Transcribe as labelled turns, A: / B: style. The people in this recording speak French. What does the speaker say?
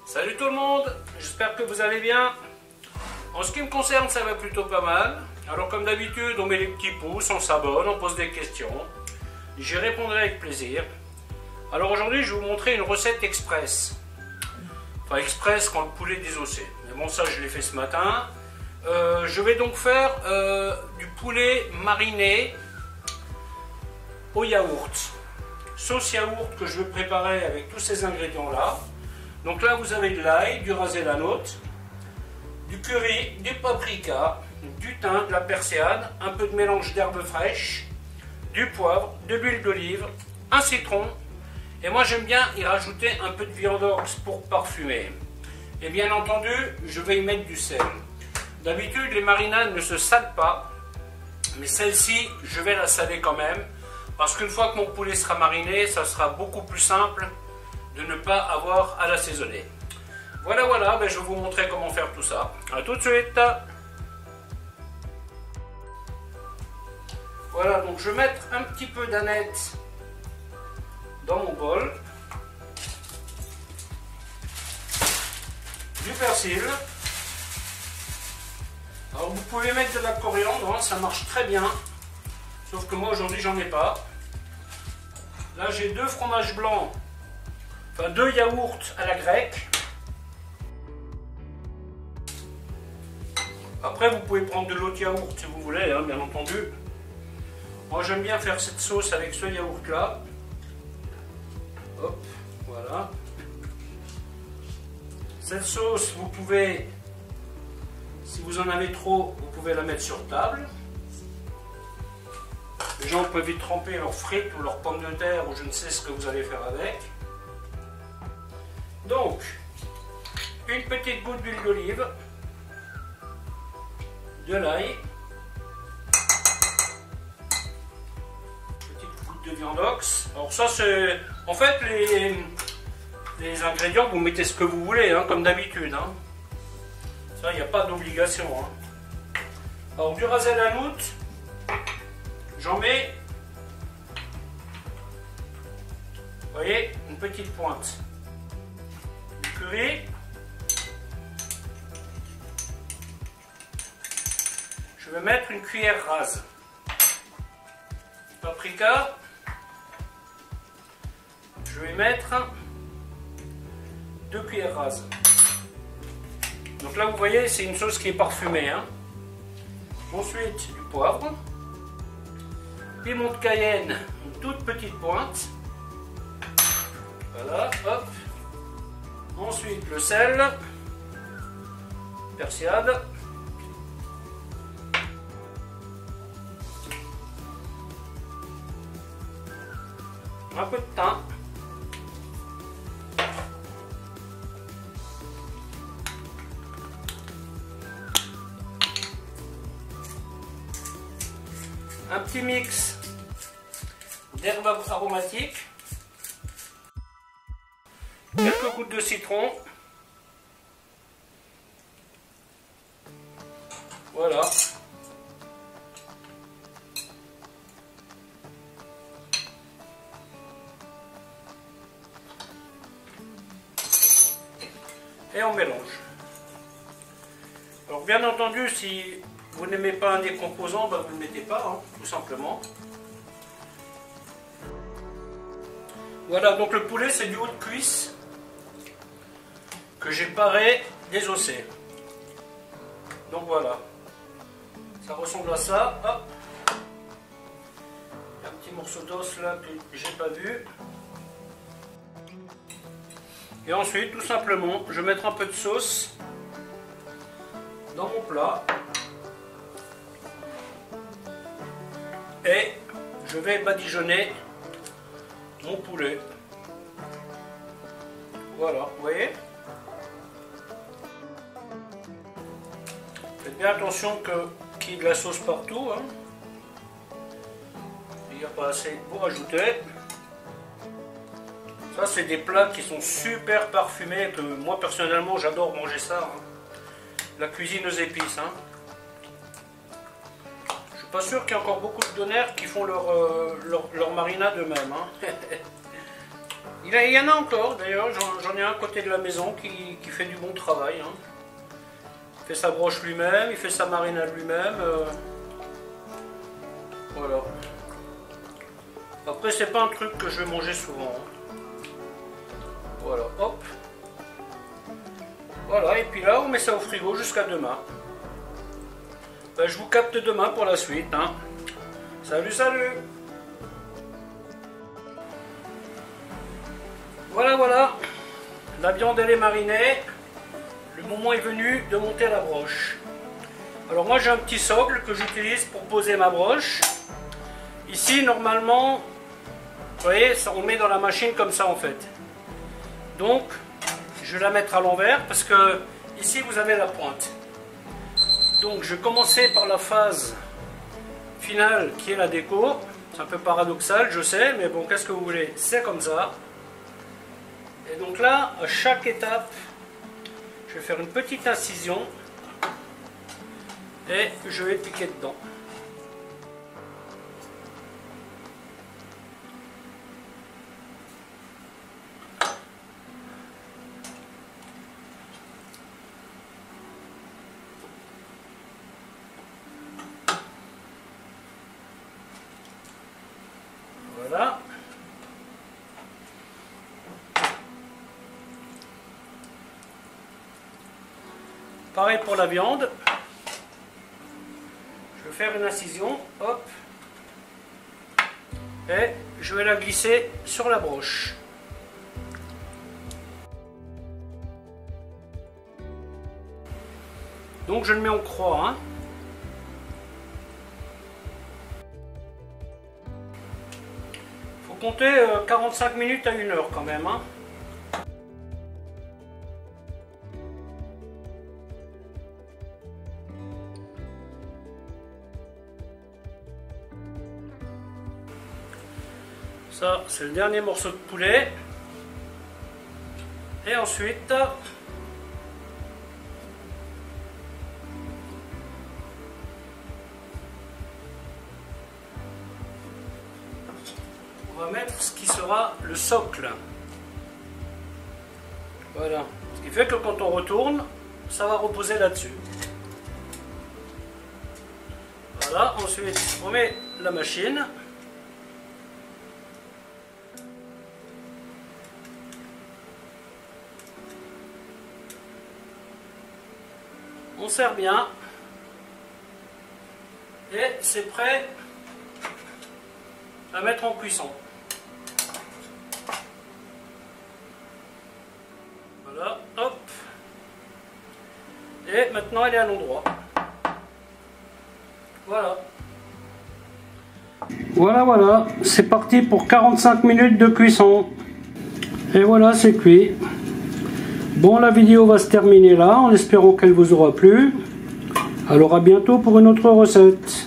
A: Salut tout le monde, j'espère que vous allez bien. En ce qui me concerne, ça va plutôt pas mal. Alors comme d'habitude, on met les petits pouces, on s'abonne, on pose des questions. J'y répondrai avec plaisir. Alors aujourd'hui, je vais vous montrer une recette express. Enfin express quand le poulet est désossé. Mais bon, ça je l'ai fait ce matin. Je vais donc faire du poulet mariné au yaourt. Sauce yaourt que je vais préparer avec tous ces ingrédients là. Donc là vous avez de l'ail, du rasé la note, du curry, du paprika, du thym, de la perséane, un peu de mélange d'herbes fraîches, du poivre, de l'huile d'olive, un citron. Et moi j'aime bien y rajouter un peu de viande d'orge pour parfumer. Et bien entendu, je vais y mettre du sel. D'habitude les marinades ne se salent pas, mais celle-ci je vais la saler quand même. Parce qu'une fois que mon poulet sera mariné, ça sera beaucoup plus simple de ne pas avoir à l'assaisonner. Voilà, ben je vais vous montrer comment faire tout ça. A tout de suite. Voilà, donc je vais mettre un petit peu d'aneth dans mon bol. Du persil. Alors vous pouvez mettre de la coriandre, hein, ça marche très bien. Sauf que moi aujourd'hui j'en ai pas. Là j'ai 2 fromages blancs, enfin 2 yaourts à la grecque. Après vous pouvez prendre de l'autre yaourt si vous voulez, hein, bien entendu. Moi j'aime bien faire cette sauce avec ce yaourt là. Hop, voilà. Cette sauce vous pouvez, si vous en avez trop, vous pouvez la mettre sur table. Les gens peuvent y tremper leurs frites ou leurs pommes de terre ou je ne sais ce que vous allez faire avec. Donc, une petite goutte d'huile d'olive, de l'ail, petite goutte de viande ox. Alors ça c'est... En fait les ingrédients, vous mettez ce que vous voulez, hein, comme d'habitude. Hein. Ça, il n'y a pas d'obligation. Hein. Alors du rasé à la noute. J'en mets, vous voyez, une petite pointe. Du curry. Je vais mettre une cuillère rase. Paprika. Je vais mettre 2 cuillères rases. Donc là, vous voyez, c'est une sauce qui est parfumée. Hein. Ensuite, du poivre. Piment de Cayenne, une toute petite pointe. Voilà, hop. Ensuite le sel, persiade. Un peu de thym. Un petit mix d'herbes aromatiques, quelques gouttes de citron, voilà, et on mélange. Alors bien entendu, si vous n'aimez pas un des composants, ben vous ne le mettez pas, hein, tout simplement. Voilà, donc le poulet c'est du haut de cuisse que j'ai paré, désossé. Donc voilà, ça ressemble à ça. Hop. Un petit morceau d'os là que j'ai pas vu. Et ensuite, tout simplement, je vais mettre un peu de sauce dans mon plat. Et je vais badigeonner mon poulet. Voilà, vous voyez. Faites bien attention qu'il y ait de la sauce partout. Hein. Il n'y a pas assez pour rajouter. Ça, c'est des plats qui sont super parfumés. Que moi, personnellement, j'adore manger ça. Hein. La cuisine aux épices. Hein. Je suis pas sûr qu'il y a encore beaucoup de donneurs qui font leur marinade eux-mêmes. Hein. Il y en a encore d'ailleurs, j'en ai un à côté de la maison qui fait du bon travail. Hein. Il fait sa broche lui-même, il fait sa marinade lui-même. Voilà. Après c'est pas un truc que je vais manger souvent. Hein. Voilà, hop. Voilà, et puis là on met ça au frigo jusqu'à demain. Ben, je vous capte demain pour la suite. Hein. Salut, salut! Voilà, la viande elle est marinée, le moment est venu de monter la broche. Alors moi j'ai un petit socle que j'utilise pour poser ma broche. Ici normalement, vous voyez, ça, on met dans la machine comme ça en fait. Donc je vais la mettre à l'envers parce que ici vous avez la pointe. Donc je vais commencer par la phase finale qui est la déco. C'est un peu paradoxal, je sais, mais bon, qu'est-ce que vous voulez, c'est comme ça. Et donc là, à chaque étape, je vais faire une petite incision et je vais piquer dedans. Voilà. Pareil pour la viande. Je vais faire une incision, hop. Et je vais la glisser sur la broche. Donc je le mets en croix. Hein. Faut compter 45 minutes à 1 heure quand même. Hein. Ça, c'est le dernier morceau de poulet. Et ensuite, on va mettre ce qui sera le socle. Voilà. Ce qui fait que quand on retourne, ça va reposer là-dessus. Voilà. Ensuite, on met la machine. On serre bien et c'est prêt à mettre en cuisson. Voilà, hop. Et maintenant elle est à l'endroit. Voilà. Voilà, c'est parti pour 45 minutes de cuisson. Et voilà, c'est cuit. Bon, la vidéo va se terminer là, en espérant qu'elle vous aura plu. Alors à bientôt pour une autre recette.